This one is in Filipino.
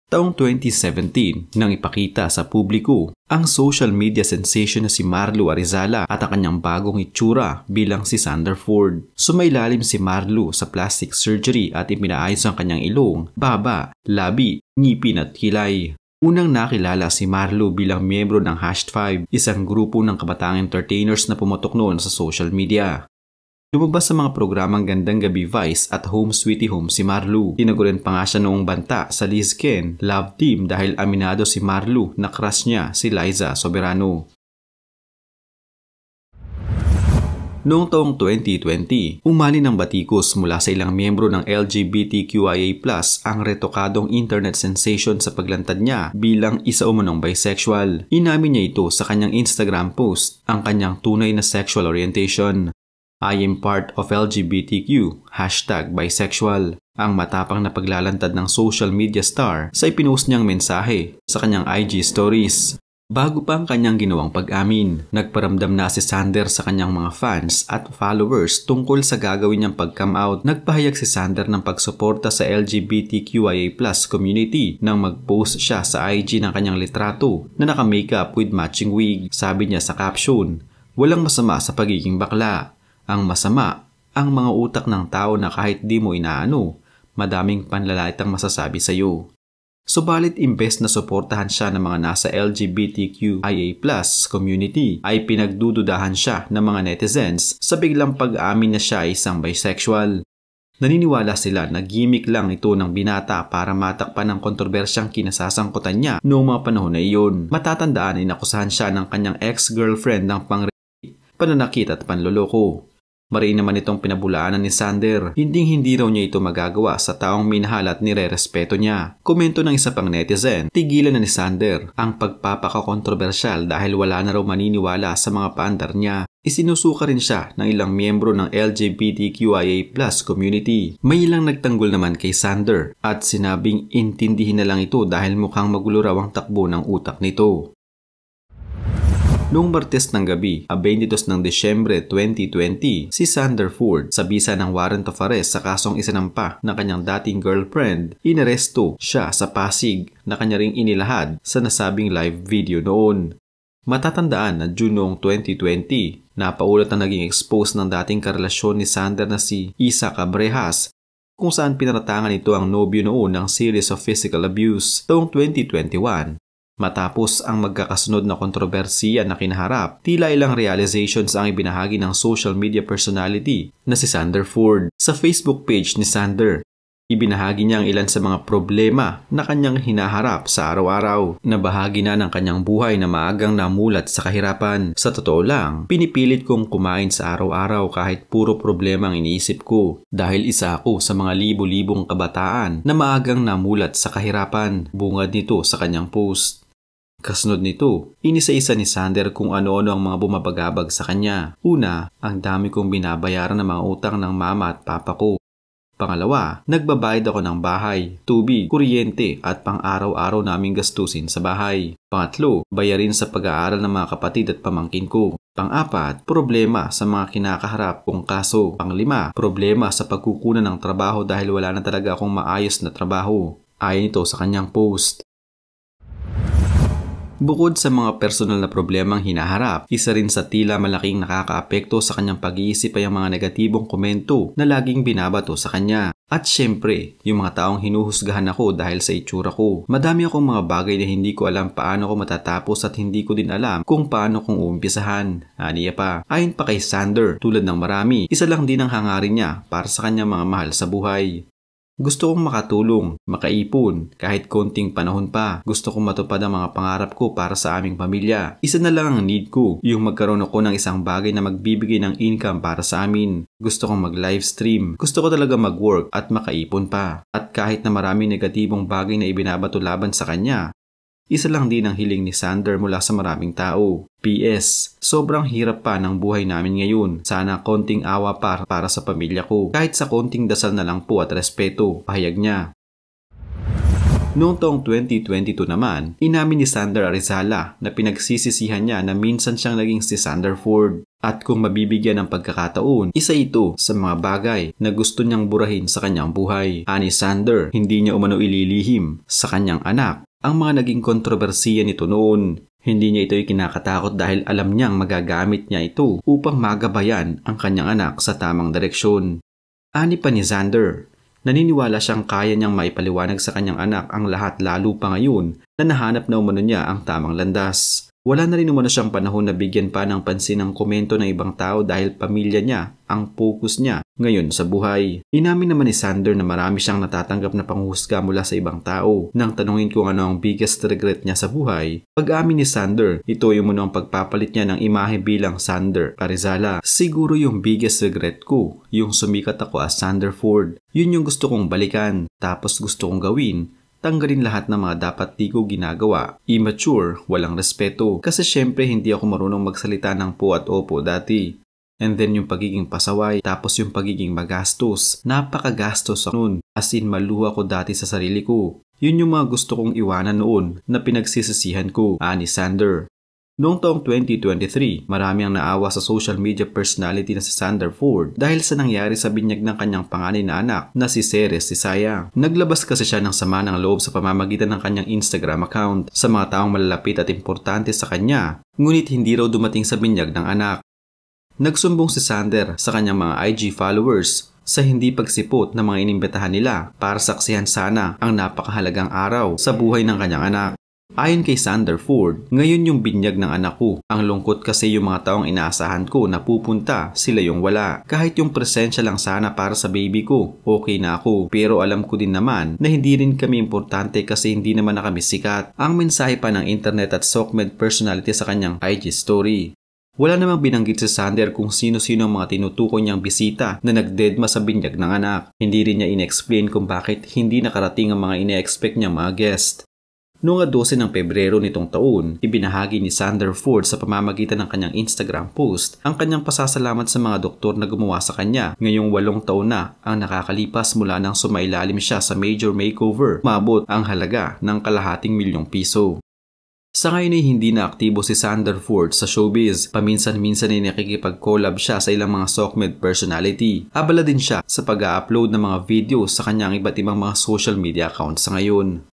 Taong 2017 nang ipakita sa publiko ang social media sensation na si Marlo Arizala at ang kanyang bagong itsura bilang si Sander Ford. Sumailalim si Marlo sa plastic surgery at ipinaayos ang kanyang ilong, baba, labi, ngipin at kilay. Unang nakilala si Marlo bilang miyembro ng #5, isang grupo ng kabataang entertainers na pumatok noon sa social media. Lumabas sa mga programang Gandang Gabi Vice at Home Sweetie Home si Marlo. Tinagulan pa nga siya noong banta sa Liz Ken Love Team dahil aminado si Marlo na crush niya si Liza Soberano. Noong taong 2020, umali ng batikos mula sa ilang miyembro ng LGBTQIA+ ang retokadong internet sensation sa paglantad niya bilang isa umanong bisexual. Inamin niya ito sa kanyang Instagram post, ang kanyang tunay na sexual orientation. I am part of LGBTQ, #bisexual, ang matapang na paglalantad ng social media star sa ipinost niyang mensahe sa kanyang IG stories. Bago pa ang kanyang ginawang pag-amin, nagparamdam na si Sander sa kanyang mga fans at followers tungkol sa gagawin niyang pag-come out. Nagpahayag si Sander ng pagsuporta sa LGBTQIA+ community nang mag-post siya sa IG ng kanyang litrato na naka-makeup with matching wig. Sabi niya sa caption, "Walang masama sa pagiging bakla. Ang masama, ang mga utak ng tao na kahit di mo inaano, madaming panlalait ang masasabi sa iyo." Subalit imbes na suportahan siya ng mga nasa LGBTQIA+ community, ay pinagdududahan siya ng mga netizens sa biglang pag-amin na siya ay isang bisexual. Naniniwala sila na gimmick lang ito ng binata para matakpan ang kontrobersyang kinasasangkutan niya noong mga panahon na iyon. Matatandaan ay nakusahan siya ng kanyang ex-girlfriend ng pananakit at panloloko. Mariin naman itong pinabulaanan ni Sander. Hindi raw niya ito magagawa sa taong minahal at nire-respeto niya. Komento ng isa pang netizen, tigilan na ni Sander ang pagpapakakontrobersyal dahil wala na raw maniniwala sa mga paandar niya. Isinusuka rin siya ng ilang miyembro ng LGBTQIA+ community. May ilang nagtanggol naman kay Sander at sinabing intindihin na lang ito dahil mukhang magulo raw ang takbo ng utak nito. Noong Martes ng gabi, 22 ng Desyembre 2020, si Sander Ford, sa bisa ng warrant of arrest sa kasong isinampa ng kanyang dating girlfriend, inaresto siya sa Pasig na kanya ring inilahad sa nasabing live video noon. Matatandaan na June noong 2020, napaulat na naging expose ng dating karelasyon ni Sander na si Isa Cabrejas, kung saan pinaratangan ito ang nobyo noon ng series of physical abuse. Taong 2021, matapos ang magkakasunod na kontrobersiya na kinaharap, tila ilang realizations ang ibinahagi ng social media personality na si Sander Ford. Sa Facebook page ni Sander, ibinahagi niya ang ilan sa mga problema na kanyang hinaharap sa araw-araw. Nabahagi na ng kanyang buhay na maagang namulat sa kahirapan. Sa totoo lang, pinipilit kong kumain sa araw-araw kahit puro problema ang iniisip ko dahil isa ako sa mga libo-libong kabataan na maagang namulat sa kahirapan. Bungad nito sa kanyang post. Kasunod nito, inisa-isa ni Sander kung ano-ano ang mga bumabagabag sa kanya. Una, ang dami kong binabayaran ng mga utang ng mama at papa ko. Pangalawa, nagbabayad ako ng bahay, tubig, kuryente at pang-araw-araw naming gastusin sa bahay. Pangatlo, bayarin sa pag-aaral ng mga kapatid at pamangkin ko. Pang-apat, problema sa mga kinakaharap kong kaso. Pang-lima, problema sa pagkukunan ng trabaho dahil wala na talaga akong maayos na trabaho. Ayon ito sa kanyang post. Bukod sa mga personal na problemang hinaharap, isa rin sa tila malaking nakakaapekto sa kanyang pag-iisip ay ang mga negatibong komento na laging binabato sa kanya. At syempre, yung mga taong hinuhusgahan ako dahil sa itsura ko. Madami akong mga bagay na hindi ko alam paano ko matatapos at hindi ko din alam kung paano kong uumpisahan. Aniya pa. Ayon pa kay Sander, tulad ng marami, isa lang din ang hangarin niya para sa kanyang mga mahal sa buhay. Gusto kong makatulong, makaipon, kahit konting panahon pa. Gusto kong matupad ang mga pangarap ko para sa aming pamilya. Isa na lang ang need ko, yung magkaroon ako ng isang bagay na magbibigay ng income para sa amin. Gusto kong mag-livestream. Gusto ko talaga mag-work at makaipon pa. At kahit na maraming negatibong bagay na ibinabato laban sa kanya, isa lang din ang hiling ni Sander mula sa maraming tao. PS, sobrang hirap pa ng buhay namin ngayon. Sana konting awa para sa pamilya ko. Kahit sa konting dasal na lang po at respeto, pahayag niya. Noong taong 2022 naman, inamin ni Sander Arizala na pinagsisisihan niya na minsan siyang naging si Sander Ford. At kung mabibigyan ng pagkakataon, isa ito sa mga bagay na gusto niyang burahin sa kanyang buhay. Ani Sander, hindi niya umano ililihim sa kanyang anak ang mga naging kontrobersiya nito noon. Hindi niya ito kinakatakot dahil alam niyang magagamit niya ito upang magabayan ang kanyang anak sa tamang direksyon. Ani pa ni Sander, naniniwala siyang kaya niyang maipaliwanag sa kanyang anak ang lahat lalo pa ngayon na nahanap na umano niya ang tamang landas. Wala na rin umano siyang panahon na bigyan pa ng pansin ang komento ng ibang tao dahil pamilya niya ang focus niya ngayon sa buhay. Inamin naman ni Sander na marami siyang natatanggap na panghusga mula sa ibang tao. Nang tanungin kung ano ang biggest regret niya sa buhay, pag-amin ni Sander, ito yung muna ang pagpapalit niya ng imahe bilang Sander Arizala. Siguro yung biggest regret ko, yung sumikat ako as Sander Ford. Yun yung gusto kong balikan, tapos gusto kong gawin. Tanggalin lahat ng mga dapat di ko ginagawa. Immature, walang respeto. Kasi syempre hindi ako marunong magsalita ng po at opo dati. And then yung pagiging pasaway, tapos yung pagiging magastos. Napakagastos ako noon. As in maluha ko dati sa sarili ko. Yun yung mga gusto kong iwanan noon na pinagsisisihan ko, ani Sander. Noong taong 2023, marami ang naawa sa social media personality na si Sander Ford dahil sa nangyari sa binyag ng kanyang panganay na anak na si Ceres Tisaya. Naglabas kasi siya ng sama ng loob sa pamamagitan ng kanyang Instagram account sa mga taong malalapit at importante sa kanya, ngunit hindi raw dumating sa binyag ng anak. Nagsumbong si Sander sa kanyang mga IG followers sa hindi pagsipot ng mga inimbitahan nila para saksihan sana ang napakahalagang araw sa buhay ng kanyang anak. Ayon kay Sander Ford, ngayon yung binyag ng anak ko. Ang lungkot kasi yung mga taong inaasahan ko na pupunta, sila yung wala. Kahit yung presensya lang sana para sa baby ko, okay na ako. Pero alam ko din naman na hindi rin kami importante kasi hindi naman na kami sikat. Ang mensahe pa ng internet at SOCMED personality sa kanyang IG story. Wala namang binanggit si Sander kung sino-sino ang mga tinutukoy niyang bisita na nagdedma sa binyag ng anak. Hindi rin niya in-explain kung bakit hindi nakarating ang mga ine-expect niyang mga guest. Noong 12 ng Pebrero nitong taon, ibinahagi ni Sander Ford sa pamamagitan ng kanyang Instagram post ang kanyang pasasalamat sa mga doktor na gumawa sa kanya. Ngayong 8 taon na ang nakakalipas mula nang sumailalim siya sa major makeover, umabot ang halaga ng ₱250,000. Sa ngayon ay hindi na aktibo si Sander Ford sa showbiz. Paminsan-minsan ay nakikipag-collab siya sa ilang mga SOCMED personality. Abala din siya sa pag-upload ng mga videos sa kanyang iba't ibang mga social media accounts sa ngayon.